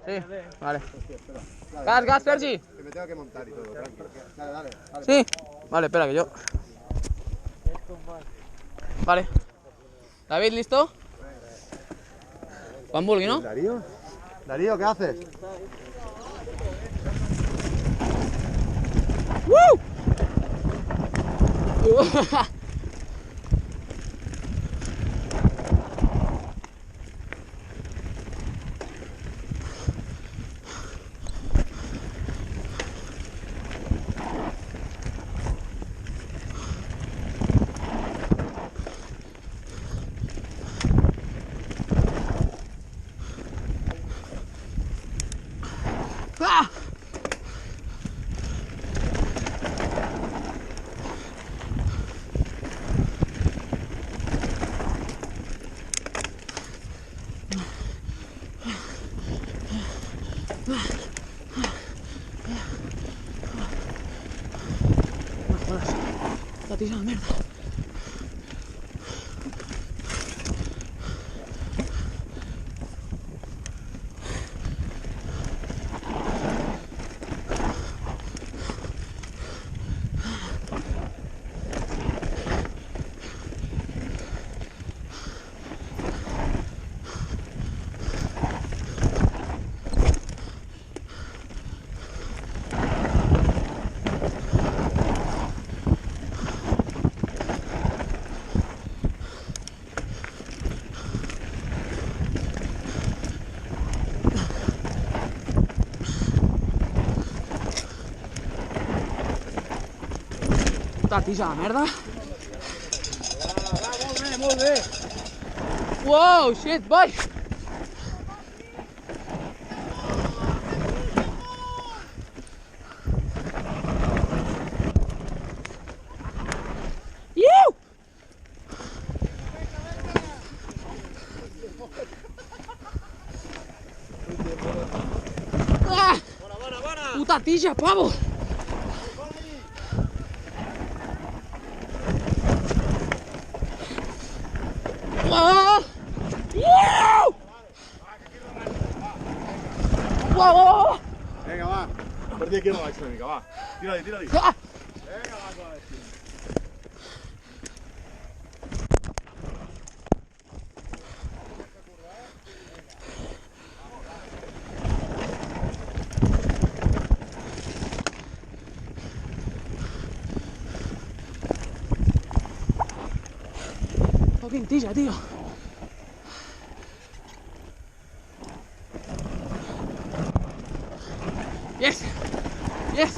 Sí, vale. Gas, gas, Sergi. Que me tengo que montar y todo, tranquilo. Dale, dale. Sí. Vale, espera que yo. Vale. David, ¿listo? Juan Bulgui, ¿no? Darío. Darío, ¿qué haces? ¡Woo! ¡Ah! No jodas. La tira la mierda. La tira la mierda. Molt bé. Wow, shit, boy. ¡Yiu! ¡Ah! ¡Puta tilla, pavo! ¡Ah! ¡Yiu! ¡Wow! Vinga, va. A partir d'aquí no vaig una mica, va. Tira-li, tira-li. ¡Ah! Vinga, va, va. Fucking tilla, tío. Yes. Yes.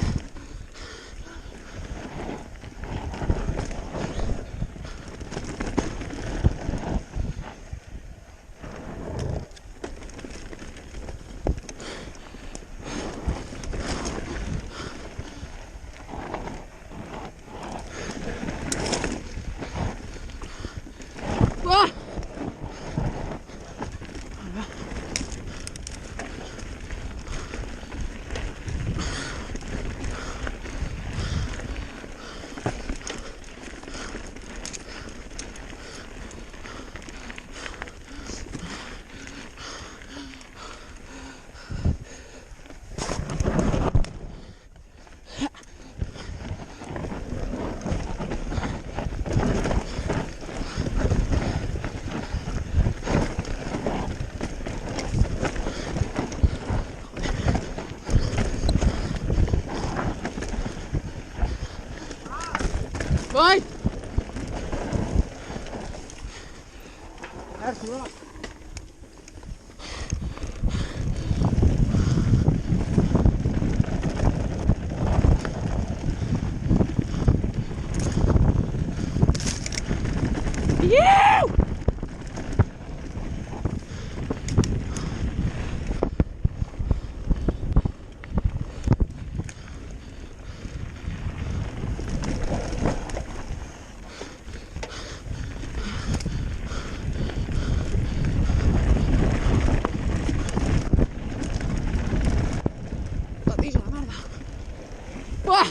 ¡Ah! ¡Voy! ¡Yiu! Patilla, la mierda. ¡Buah!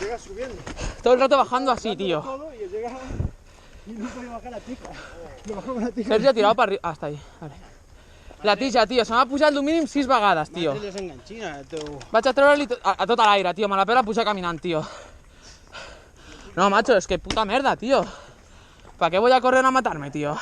Llegas subiendo. Todo el rato bajando así, tío. Todo y llega y no puede bajar la tica. Lo bajo con la tica. Sergio ha tirado para arriba. Ah, està ahí. Vale. La tija, tio, se m'ha pujat el mínim 6 vegades, tio. Les enganxina, tu. Vaig a treure-li a tot l'aire, tio. Me la pela pujar caminant, tio. No, macho, es que puta merda, tío. ¿Para qué voy a correr a matarme, tío?